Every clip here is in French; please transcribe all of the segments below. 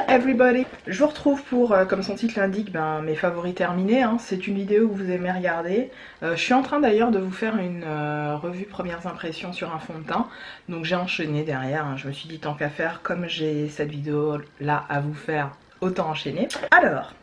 everybody, je vous retrouve pour, comme son titre l'indique, mes favoris terminés. Hein. C'est une vidéo que vous aimez regarder. Je suis en train d'ailleurs de vous faire une revue premières impressions sur un fond de teint. Donc j'ai enchaîné derrière, hein. Je me suis dit tant qu'à faire, comme j'ai cette vidéo là à vous faire, autant enchaîner. Alors,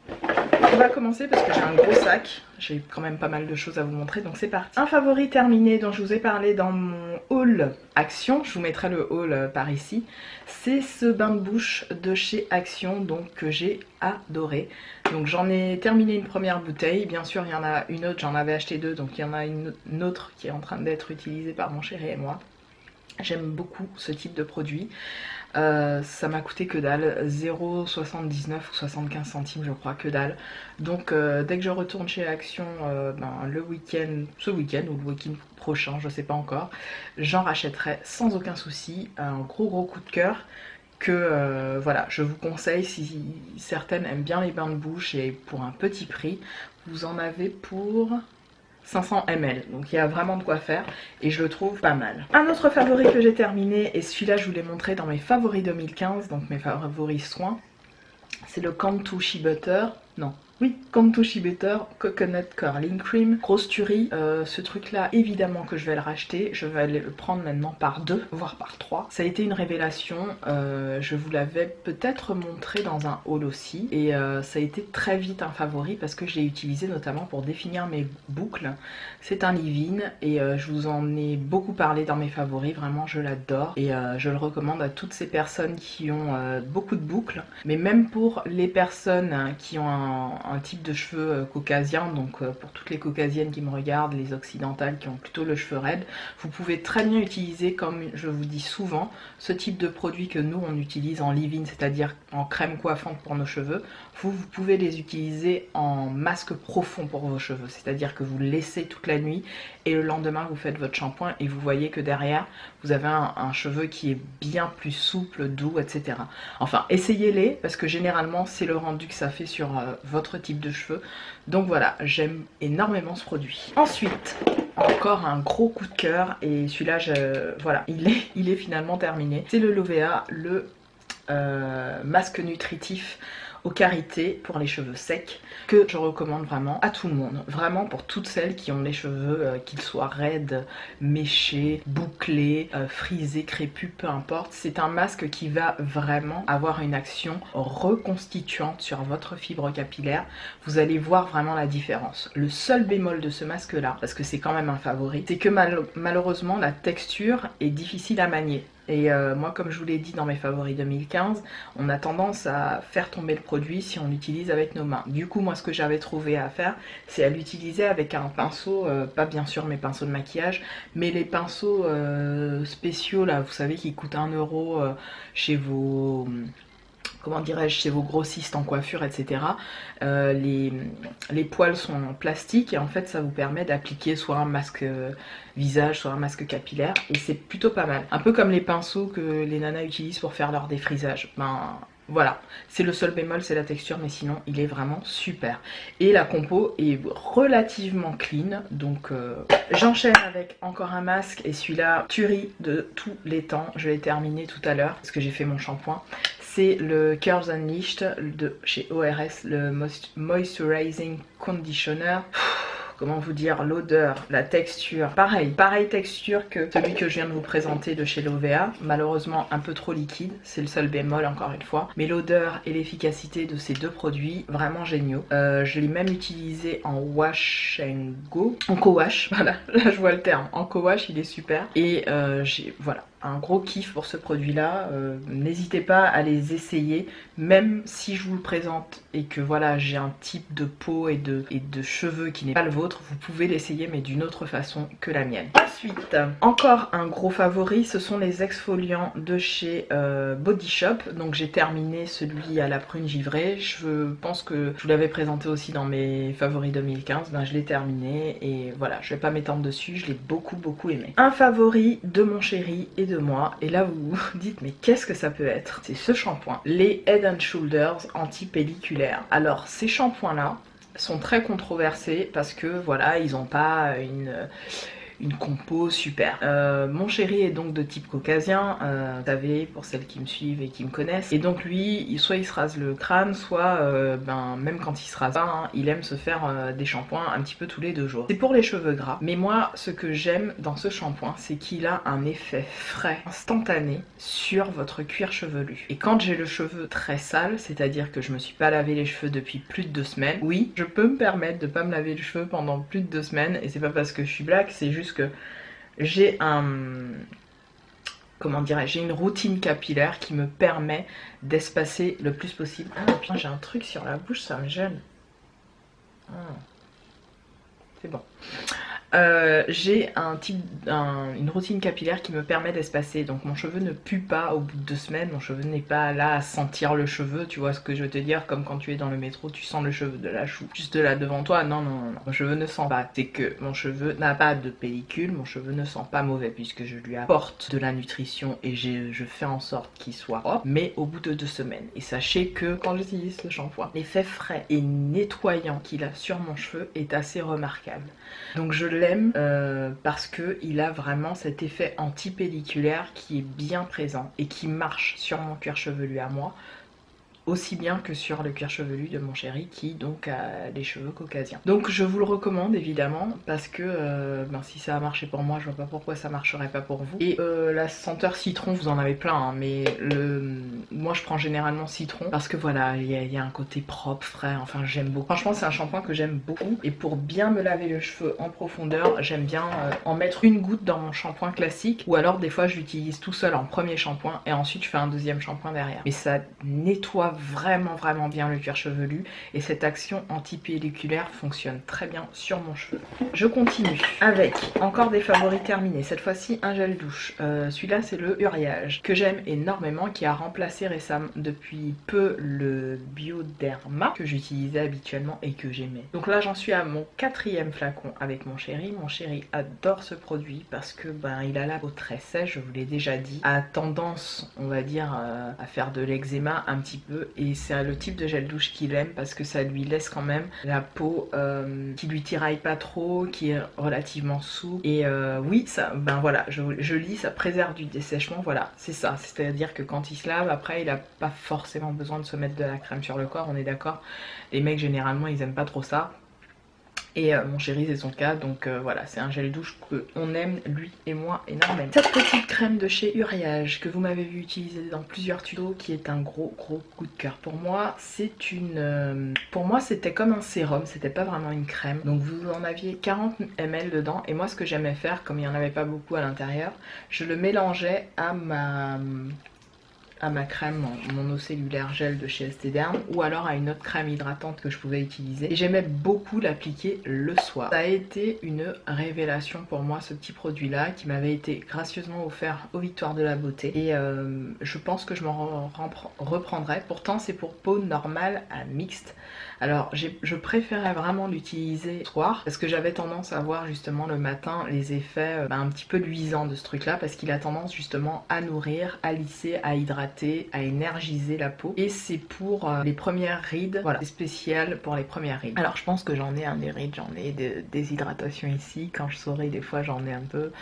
on va commencer parce que j'ai un gros sac. J'ai quand même pas mal de choses à vous montrer, donc c'est parti. Un favori terminé dont je vous ai parlé dans mon haul Action, je vous mettrai le haul par ici, c'est ce bain de bouche de chez Action, donc que j'ai adoré. Donc j'en ai terminé une première bouteille, bien sûr il y en a une autre, j'en avais acheté deux, donc il y en a une autre qui est en train d'être utilisée par mon chéri et moi. J'aime beaucoup ce type de produit. Ça m'a coûté que dalle, 0,79 ou 75 centimes je crois, que dalle. Donc dès que je retourne chez Action le week-end, ce week-end ou le week-end prochain, je sais pas encore, j'en rachèterai sans aucun souci. Un gros coup de cœur que voilà, je vous conseille si certaines aiment bien les bains de bouche, et pour un petit prix, vous en avez pour 500 ml, donc il y a vraiment de quoi faire et je le trouve pas mal. Un autre favori que j'ai terminé, et celui-là je vous l'ai montré dans mes favoris 2015, donc mes favoris soins, c'est le Cantu Shea Butter, non, oui, Cantu Shea Butter Coconut Curling Cream, grosse tuerie. Ce truc là évidemment que je vais le racheter, je vais le prendre maintenant par 2 voire par 3. Ça a été une révélation, je vous l'avais peut-être montré dans un haul aussi, et ça a été très vite un favori parce que je l'ai utilisé notamment pour définir mes boucles. C'est un leave-in et je vous en ai beaucoup parlé dans mes favoris, vraiment je l'adore, et je le recommande à toutes ces personnes qui ont beaucoup de boucles, mais même pour les personnes qui ont un type de cheveux caucasien, donc pour toutes les caucasiennes qui me regardent, les occidentales qui ont plutôt le cheveu raide, vous pouvez très bien utiliser, comme je vous dis souvent, ce type de produit que nous on utilise en leave-in, c'est-à-dire en crème coiffante pour nos cheveux. Vous pouvez les utiliser en masque profond pour vos cheveux, c'est-à-dire que vous le laissez toute la nuit et le lendemain vous faites votre shampoing et vous voyez que derrière vous avez un cheveu qui est bien plus souple, doux, etc. Enfin, essayez-les parce que généralement c'est le rendu que ça fait sur votre type de cheveux. Donc voilà, j'aime énormément ce produit. Ensuite, encore un gros coup de cœur, et celui-là, voilà, il est finalement terminé. C'est le Lovea, le masque nutritif aux karités pour les cheveux secs, que je recommande vraiment à tout le monde, vraiment pour toutes celles qui ont les cheveux qu'ils soient raides, méchés, bouclés, frisés, crépus, peu importe. C'est un masque qui va vraiment avoir une action reconstituante sur votre fibre capillaire. Vous allez voir vraiment la différence. Le seul bémol de ce masque là, parce que c'est quand même un favori, c'est que malheureusement la texture est difficile à manier. Et moi, comme je vous l'ai dit dans mes favoris 2015, on a tendance à faire tomber le produit si on l'utilise avec nos mains. Du coup, moi, ce que j'avais trouvé à faire, c'est à l'utiliser avec un pinceau, pas bien sûr mes pinceaux de maquillage, mais les pinceaux spéciaux, là, vous savez, qui coûtent 1 euro chez vos... comment dirais-je, chez vos grossistes en coiffure, etc. Les poils sont en plastique et en fait ça vous permet d'appliquer soit un masque visage, soit un masque capillaire, et c'est plutôt pas mal. Un peu comme les pinceaux que les nanas utilisent pour faire leur défrisage. Voilà, c'est le seul bémol, c'est la texture, mais sinon il est vraiment super. Et la compo est relativement clean, donc j'enchaîne avec encore un masque, et celui-là, tuerie de tous les temps, je l'ai terminé tout à l'heure parce que j'ai fait mon shampoing. C'est le Curls Unleashed de chez ORS, le Moisturizing Conditioner. Comment vous dire, l'odeur, la texture, pareil texture que celui que je viens de vous présenter de chez Lovea, malheureusement un peu trop liquide, c'est le seul bémol encore une fois, mais l'odeur et l'efficacité de ces deux produits, vraiment géniaux. Je l'ai même utilisé en wash and go, en co-wash, voilà, là je vois le terme, en co-wash, il est super, et voilà, un gros kiff pour ce produit là. N'hésitez pas à les essayer, même si je vous le présente et que voilà, j'ai un type de peau et de cheveux qui n'est pas le vôtre, vous pouvez l'essayer mais d'une autre façon que la mienne. Ensuite, encore un gros favori, ce sont les exfoliants de chez Body Shop. Donc j'ai terminé celui à la prune givrée, je pense que je vous l'avais présenté aussi dans mes favoris 2015, je l'ai terminé et voilà, je vais pas m'étendre dessus, je l'ai beaucoup aimé. Un favori de mon chéri et de moi, et là vous vous dites mais qu'est-ce que ça peut être? C'est ce shampoing, les Head and Shoulders anti-pelliculaires. Alors ces shampoings là sont très controversés parce que voilà, ils n'ont pas une compo super. Mon chéri est donc de type caucasien, vous savez, pour celles qui me suivent et qui me connaissent. Et donc lui, soit il se rase le crâne, soit même quand il se rase pas, hein, il aime se faire des shampoings un petit peu tous les 2 jours. C'est pour les cheveux gras. Mais moi, ce que j'aime dans ce shampoing, c'est qu'il a un effet frais, instantané sur votre cuir chevelu. Et quand j'ai le cheveu très sale, c'est-à-dire que je me suis pas lavé les cheveux depuis plus de 2 semaines, oui, je peux me permettre de pas me laver les cheveux pendant plus de 2 semaines. Et c'est pas parce que je suis black, c'est juste que j'ai comment dirais-je, j'ai une routine capillaire qui me permet d'espacer le plus possible. Ah putain, j'ai un truc sur la bouche, ça me gêne. C'est bon. J'ai une routine capillaire qui me permet d'espacer, donc mon cheveu ne pue pas au bout de 2 semaines, mon cheveu n'est pas là à sentir le cheveu, tu vois ce que je veux te dire, comme quand tu es dans le métro, tu sens le cheveu de la chou juste là devant toi. Non, non, non, non. Mon cheveu ne sent pas, c'est que mon cheveu n'a pas de pellicule, mon cheveu ne sent pas mauvais puisque je lui apporte de la nutrition et je fais en sorte qu'il soit propre, mais au bout de 2 semaines. Et sachez que quand j'utilise ce shampoing, l'effet frais et nettoyant qu'il a sur mon cheveu est assez remarquable. Donc je l'aime parce qu'il a vraiment cet effet anti-pelliculaire qui est bien présent et qui marche sur mon cuir chevelu à moi, aussi bien que sur le cuir chevelu de mon chéri qui donc a les cheveux caucasiens. Donc je vous le recommande évidemment parce que si ça a marché pour moi, je vois pas pourquoi ça marcherait pas pour vous. Et la senteur citron, vous en avez plein hein, mais moi je prends généralement citron parce que voilà, il y a un côté propre, frais, enfin j'aime beaucoup. Franchement c'est un shampoing que j'aime beaucoup et pour bien me laver le cheveu en profondeur, j'aime bien en mettre une goutte dans mon shampoing classique ou alors des fois je l'utilise tout seul en premier shampoing et ensuite je fais un deuxième shampoing derrière. Mais ça nettoie vraiment bien le cuir chevelu et cette action anti-pelliculaire fonctionne très bien sur mon cheveu. Je continue avec encore des favoris terminés, cette fois-ci un gel douche. Celui-là c'est le Uriage que j'aime énormément, qui a remplacé récemment depuis peu le Bioderma que j'utilisais habituellement et que j'aimais. Donc là j'en suis à mon 4e flacon avec mon chéri. Mon chéri adore ce produit parce que il a la peau très sèche, je vous l'ai déjà dit, a tendance on va dire à faire de l'eczéma un petit peu et c'est le type de gel douche qu'il aime parce que ça lui laisse quand même la peau qui lui tiraille pas trop, qui est relativement souple et oui ça, voilà, je lis, ça préserve du dessèchement, voilà, c'est ça, c'est à dire que quand il se lave après il a pas forcément besoin de se mettre de la crème sur le corps, on est d'accord, les mecs généralement ils aiment pas trop ça. Et mon chéri c'est son cas, donc voilà, c'est un gel douche qu'on aime lui et moi énormément. Cette petite crème de chez Uriage que vous m'avez vu utiliser dans plusieurs tutos, qui est un gros coup de cœur pour moi. C'est une... pour moi c'était comme un sérum, c'était pas vraiment une crème. Donc vous en aviez 40 ml dedans et moi ce que j'aimais faire, comme il n'y en avait pas beaucoup à l'intérieur, je le mélangeais à ma crème, mon eau cellulaire gel de chez Esthederm, ou alors à une autre crème hydratante que je pouvais utiliser. Et j'aimais beaucoup l'appliquer le soir. Ça a été une révélation pour moi ce petit produit là qui m'avait été gracieusement offert aux Victoires de la Beauté. Et je pense que je m'en reprendrai. Pourtant c'est pour peau normale à mixte. Alors je préférais vraiment l'utiliser le soir parce que j'avais tendance à voir justement le matin les effets un petit peu luisants de ce truc là, parce qu'il a tendance justement à nourrir, à lisser, à hydrater, à énergiser la peau. Et c'est pour les premières rides, voilà, c'est spécial pour les premières rides. Alors je pense que j'en ai des rides, j'en ai des hydratations ici, quand je souris des fois j'en ai un peu.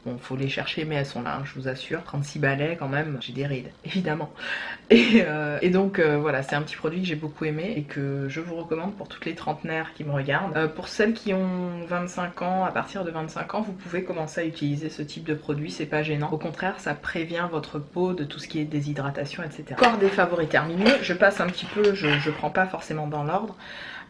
Bon, faut les chercher, mais elles sont là, hein, je vous assure. 36 balais quand même, j'ai des rides, évidemment. Et donc voilà, c'est un petit produit que j'ai beaucoup aimé et que je vous recommande pour toutes les trentenaires qui me regardent. Pour celles qui ont 25 ans, à partir de 25 ans, vous pouvez commencer à utiliser ce type de produit, c'est pas gênant. Au contraire, ça prévient votre peau de tout ce qui est déshydratation, etc. Encore des favoris terminés, je passe un petit peu, je prends pas forcément dans l'ordre.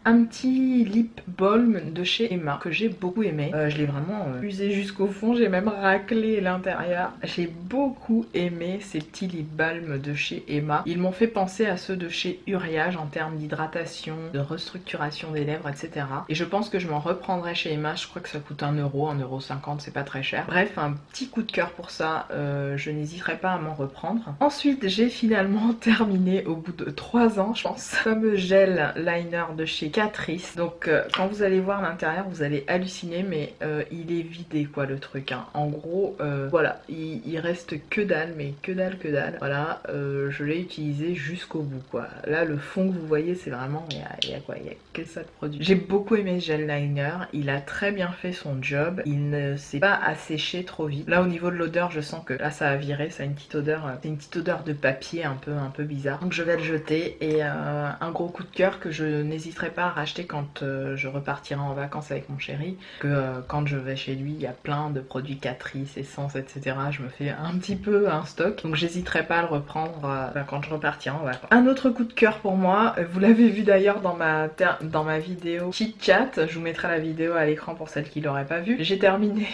Un petit lip balm de chez Emma que j'ai beaucoup aimé. Je l'ai vraiment usé jusqu'au fond, j'ai même raclé l'intérieur. J'ai beaucoup aimé ces petits lip balm de chez Emma. Ils m'ont fait penser à ceux de chez Uriage en termes d'hydratation, de restructuration des lèvres, etc. Et je pense que je m'en reprendrai chez Emma. Je crois que ça coûte 1€, 1,50€, c'est pas très cher. Bref, un petit coup de cœur pour ça. Je n'hésiterai pas à m'en reprendre. Ensuite, j'ai finalement terminé au bout de 3 ans, je pense, le fameux gel liner de chez chez Catrice. Donc quand vous allez voir l'intérieur, vous allez halluciner, mais il est vidé quoi le truc. Hein. En gros, voilà, il reste que dalle, mais que dalle, que dalle. Voilà, je l'ai utilisé jusqu'au bout quoi. Là, le fond que vous voyez, c'est vraiment, il y a quoi, il y a que ça de produit. J'ai beaucoup aimé ce gel liner. Il a très bien fait son job. Il ne s'est pas asséché trop vite. Là, au niveau de l'odeur, je sens que là, ça a viré. Ça a une petite odeur, c'est une petite odeur de papier un peu bizarre. Donc je vais le jeter et un gros coup de cœur que je n'hésiterai pas à racheter quand je repartirai en vacances avec mon chéri. Que quand je vais chez lui, il y a plein de produits Catrice, essence, etc. Je me fais un petit peu un stock. Donc j'hésiterai pas à le reprendre quand je repartirai en vacances. Un autre coup de cœur pour moi, vous l'avez vu d'ailleurs dans ma vidéo Chit Chat. Je vous mettrai la vidéo à l'écran pour celles qui l'auraient pas vue. J'ai terminé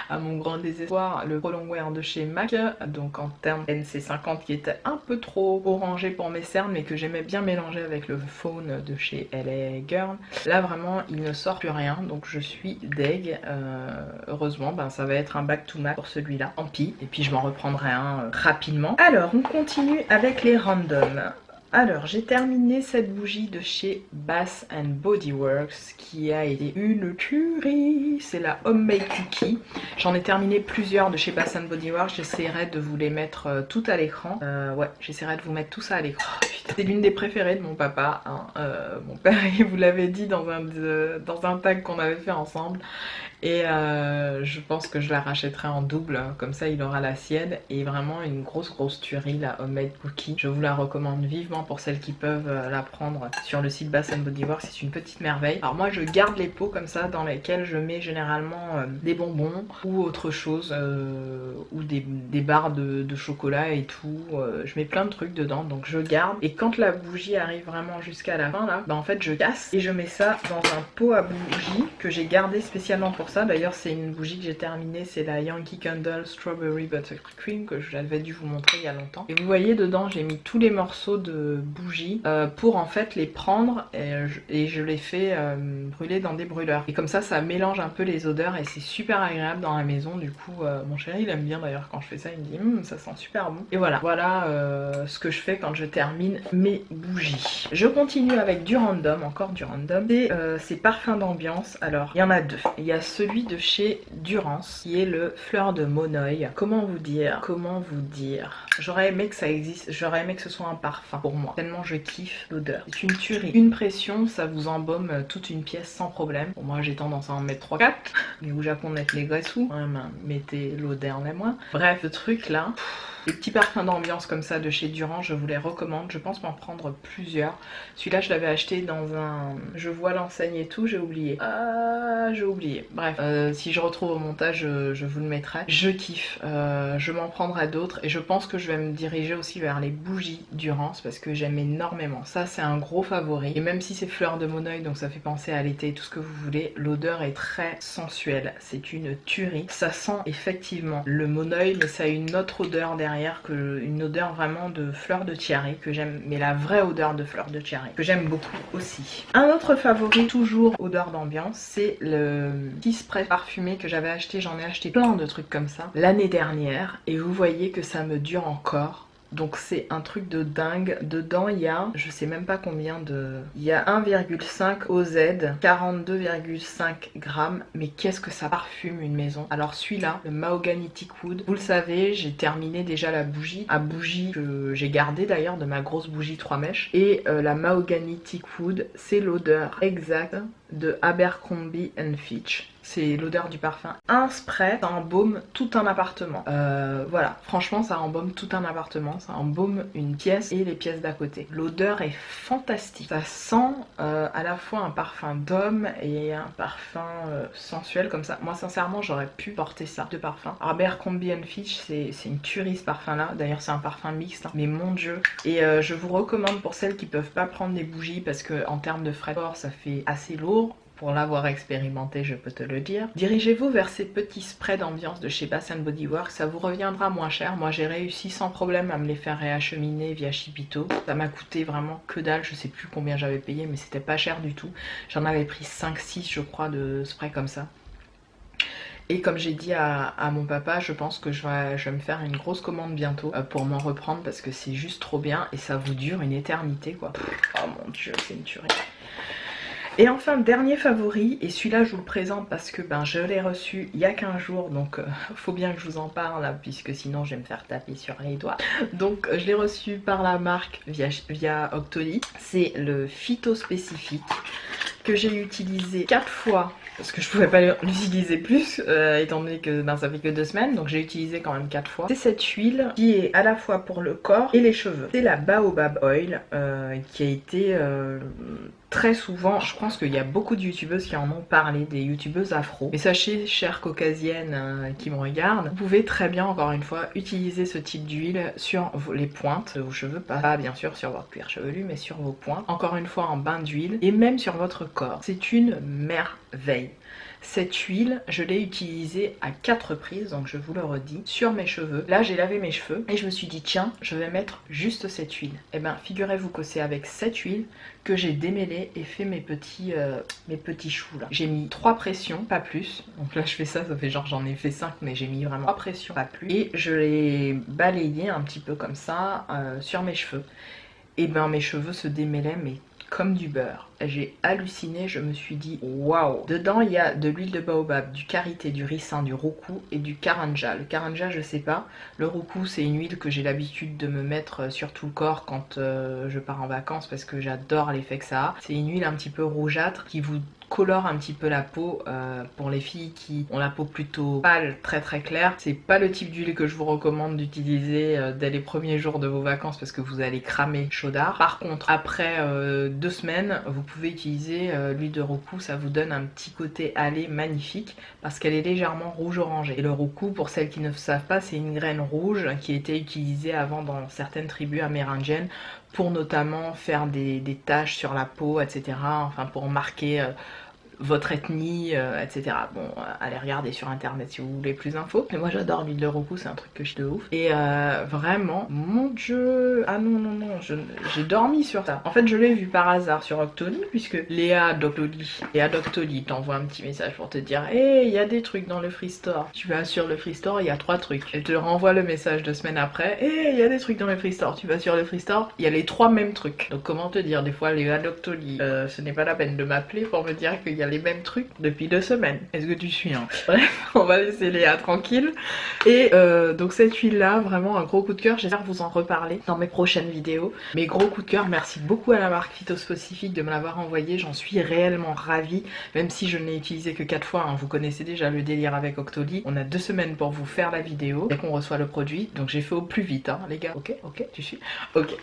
à mon grand désespoir le Pro Longwear de chez MAC, donc en termes NC50 qui était un peu trop orangé pour mes cernes mais que j'aimais bien mélanger avec le faune de chez LA Girl. Là vraiment il ne sort plus rien donc je suis deg. Heureusement ben, ça va être un back to MAC pour celui-là, tant pis, et puis je m'en reprendrai un rapidement. Alors on continue avec les randoms. Alors j'ai terminé cette bougie de chez Bath Body Works qui a été une tuerie. C'est la Homemade Cookie. J'en ai terminé plusieurs de chez Bath Body Works. J'essaierai de vous les mettre toutes à l'écran. Ouais, j'essaierai de vous mettre tout ça à l'écran. C'est l'une des préférées de mon papa. Hein. Mon père, il vous l'avait dit dans un tag qu'on avait fait ensemble. Et je pense que je la rachèterai en double, comme ça il aura la sienne. Et vraiment une grosse tuerie, la Homemade Cookie. Je vous la recommande vivement pour celles qui peuvent la prendre sur le site Bath Body Works. C'est une petite merveille. Alors moi je garde les pots comme ça dans lesquels je mets généralement des bonbons ou autre chose, ou des barres de chocolat et tout. Je mets plein de trucs dedans donc je garde. Et quand la bougie arrive vraiment jusqu'à la fin là, bah en fait je casse et je mets ça dans un pot à bougie que j'ai gardé spécialement pour ça. D'ailleurs c'est une bougie que j'ai terminée, c'est la Yankee Candle Strawberry Buttercream que j'avais dû vous montrer il y a longtemps. Et vous voyez dedans j'ai mis tous les morceaux de bougies pour en fait les prendre et je les fais brûler dans des brûleurs. Et comme ça mélange un peu les odeurs et c'est super agréable dans la maison. Du coup mon chéri il aime bien d'ailleurs quand je fais ça, il me dit ça sent super bon. Et voilà, ce que je fais quand je termine mes bougies. Je continue avec du random, encore du random. C'est parfums d'ambiance. Alors il y en a deux. Il y a celui de chez Durance qui est le Fleur de Monoï. Comment vous dire J'aurais aimé que ça existe, j'aurais aimé que ce soit un parfum pour moi, tellement je kiffe l'odeur. C'est une tuerie. Une pression, ça vous embaume toute une pièce sans problème. Bon, moi j'ai tendance à en mettre 3-4, mais au Japon on met les graissous, mettez l'odeur les moins. Bref, ce truc là... Les petits parfums d'ambiance comme ça de chez Durand, je vous les recommande. Je pense m'en prendre plusieurs. Celui-là, je l'avais acheté dans un... Je vois l'enseigne et tout, j'ai oublié. Ah, j'ai oublié. Bref, si je retrouve au montage, je vous le mettrai. Je kiffe. Je m'en prendrai d'autres. Et je pense que je vais me diriger aussi vers les bougies Durance parce que j'aime énormément. Ça, c'est un gros favori. Et même si c'est fleur de Monoï, donc ça fait penser à l'été, tout ce que vous voulez, l'odeur est très sensuelle. C'est une tuerie. Ça sent effectivement le Monoï, mais ça a une autre odeur derrière. Une odeur vraiment de fleur de tiare que j'aime, mais la vraie odeur de fleur de tiare que j'aime beaucoup aussi. Un autre favori, toujours odeur d'ambiance, c'est le petit spray parfumé que j'avais acheté. J'en ai acheté plein de trucs comme ça l'année dernière et vous voyez que ça me dure encore. Donc c'est un truc de dingue. Dedans il y a, je sais même pas combien de... Il y a 1,5 OZ, 42,5 grammes. Mais qu'est-ce que ça parfume une maison. Alors celui-là, le Mahogany Teakwood, vous le savez, j'ai terminé déjà la bougie. La bougie que j'ai gardée d'ailleurs de ma grosse bougie 3 mèches. Et la Mahogany Teakwood, c'est l'odeur exacte de Abercrombie Fitch. C'est l'odeur du parfum. Un spray, ça embaume tout un appartement. Voilà, franchement ça embaume tout un appartement, ça embaume une pièce et les pièces d'à côté. L'odeur est fantastique. Ça sent à la fois un parfum d'homme et un parfum sensuel comme ça. Moi sincèrement j'aurais pu porter ça de parfum. Abercrombie Fitch c'est une tuerie ce parfum là. D'ailleurs c'est un parfum mixte, hein. Mais mon dieu. Et je vous recommande pour celles qui peuvent pas prendre des bougies parce que en termes de frais de port ça fait assez lourd. Pour l'avoir expérimenté, je peux te le dire. Dirigez-vous vers ces petits sprays d'ambiance de chez Bath Body Works, ça vous reviendra moins cher. Moi j'ai réussi sans problème à me les faire réacheminer via Shipito. Ça m'a coûté vraiment que dalle, je sais plus combien j'avais payé mais c'était pas cher du tout. J'en avais pris 5-6 je crois de sprays comme ça. Et comme j'ai dit à mon papa, je pense que je vais me faire une grosse commande bientôt pour m'en reprendre parce que c'est juste trop bien et ça vous dure une éternité quoi. Oh mon dieu, c'est une tuerie. Et enfin, dernier favori, et celui-là je vous le présente parce que je l'ai reçu il y a 15 jours, donc faut bien que je vous en parle là, puisque sinon je vais me faire taper sur les doigts. Donc je l'ai reçu par la marque via Octoly. C'est le Phytospécifique que j'ai utilisé 4 fois parce que je pouvais pas l'utiliser plus étant donné que ça fait que 2 semaines, donc j'ai utilisé quand même 4 fois. C'est cette huile qui est à la fois pour le corps et les cheveux. C'est la Baobab Oil qui a été très souvent, je pense qu'il y a beaucoup de youtubeuses qui en ont parlé, des youtubeuses afro. Mais sachez, chères caucasiennes qui me regardent, vous pouvez très bien, encore une fois, utiliser ce type d'huile sur les pointes de vos cheveux, pas bien sûr sur votre cuir chevelu, mais sur vos pointes. Encore une fois en bain d'huile et même sur votre corps. C'est une merveille. Cette huile, je l'ai utilisée à 4 reprises, donc je vous le redis, sur mes cheveux. Là, j'ai lavé mes cheveux et je me suis dit, tiens, je vais mettre juste cette huile. Et bien, figurez-vous que c'est avec cette huile que j'ai démêlé et fait mes petits choux là. J'ai mis 3 pressions, pas plus. Donc là, je fais ça fait genre j'en ai fait 5, mais j'ai mis vraiment 3 pressions, pas plus. Et je l'ai balayé un petit peu comme ça sur mes cheveux. Et ben, mes cheveux se démêlaient, mais comme du beurre. J'ai halluciné, je me suis dit waouh. Dedans il y a de l'huile de baobab, du karité, du ricin, du roucou et du karanja. Le karanja je sais pas, le roucou c'est une huile que j'ai l'habitude de me mettre sur tout le corps quand je pars en vacances parce que j'adore l'effet que ça a. C'est une huile un petit peu rougeâtre qui vous colore un petit peu la peau pour les filles qui ont la peau plutôt pâle, très très claire. C'est pas le type d'huile que je vous recommande d'utiliser dès les premiers jours de vos vacances parce que vous allez cramer chaudard. Par contre, après 2 semaines, vous pouvez utiliser l'huile de roucou, ça vous donne un petit côté hâlé magnifique parce qu'elle est légèrement rouge orangé. Et le roucou, pour celles qui ne savent pas, c'est une graine rouge qui était utilisée avant dans certaines tribus amérindiennes pour notamment faire des taches sur la peau, etc. Enfin pour marquer votre ethnie, etc. Bon, allez regarder sur internet si vous voulez plus d'infos. Mais moi j'adore l'huile de roucou, c'est un truc que je de ouf. Et vraiment, mon dieu, ah non, j'ai dormi sur ça. En fait, je l'ai vu par hasard sur Octoly, puisque Léa d'Octoly t'envoie un petit message pour te dire hey, il y a des trucs dans le Free Store. Tu vas sur le Free Store, il y a 3 trucs. Elle te renvoie le message 2 semaines après hey, il y a des trucs dans le Free Store. Tu vas sur le Free Store, il y a les 3 mêmes trucs. Donc comment te dire, des fois Léa d'Octoly, ce n'est pas la peine de m'appeler pour me dire qu'il y a les mêmes trucs depuis 2 semaines. Est-ce que tu suis hein? Bref, on va laisser Léa tranquille. Et donc cette huile là, vraiment un gros coup de cœur. J'espère vous en reparler dans mes prochaines vidéos. Mais gros coup de cœur, merci beaucoup à la marque Phytospécifique de me l'avoir envoyé. J'en suis réellement ravie, même si je ne l'ai utilisé que 4 fois. Hein. Vous connaissez déjà le délire avec Octoly. On a 2 semaines pour vous faire la vidéo dès qu'on reçoit le produit. Donc j'ai fait au plus vite, hein, les gars. Ok, tu suis. Ok.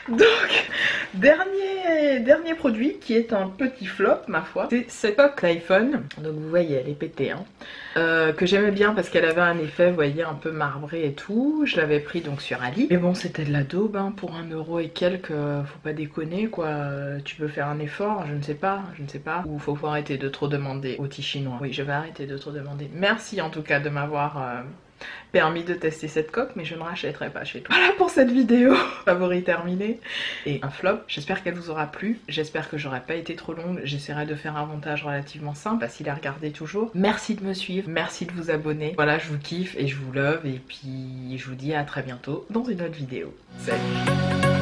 Donc, dernier produit qui est un petit flop, ma foi. C'est cette coque l'iPhone. Donc vous voyez, elle est pétée, hein. Que j'aimais bien parce qu'elle avait un effet, vous voyez, un peu marbré et tout. Je l'avais pris donc sur Ali. Mais bon, c'était de la daube, hein, pour 1 € et quelques. Faut pas déconner, quoi. Tu peux faire un effort, je ne sais pas. Ou faut arrêter de trop demander aux petits chinois. Oui, je vais arrêter de trop demander. Merci en tout cas de m'avoir permis de tester cette coque, mais je ne rachèterai pas chez toi. Voilà pour cette vidéo, favori terminé et un flop. J'espère qu'elle vous aura plu, j'espère que j'aurai pas été trop longue, j'essaierai de faire un montage relativement simple, facile à regarder toujours. Merci de me suivre, merci de vous abonner. Voilà, je vous kiffe et je vous love et puis je vous dis à très bientôt dans une autre vidéo. Salut!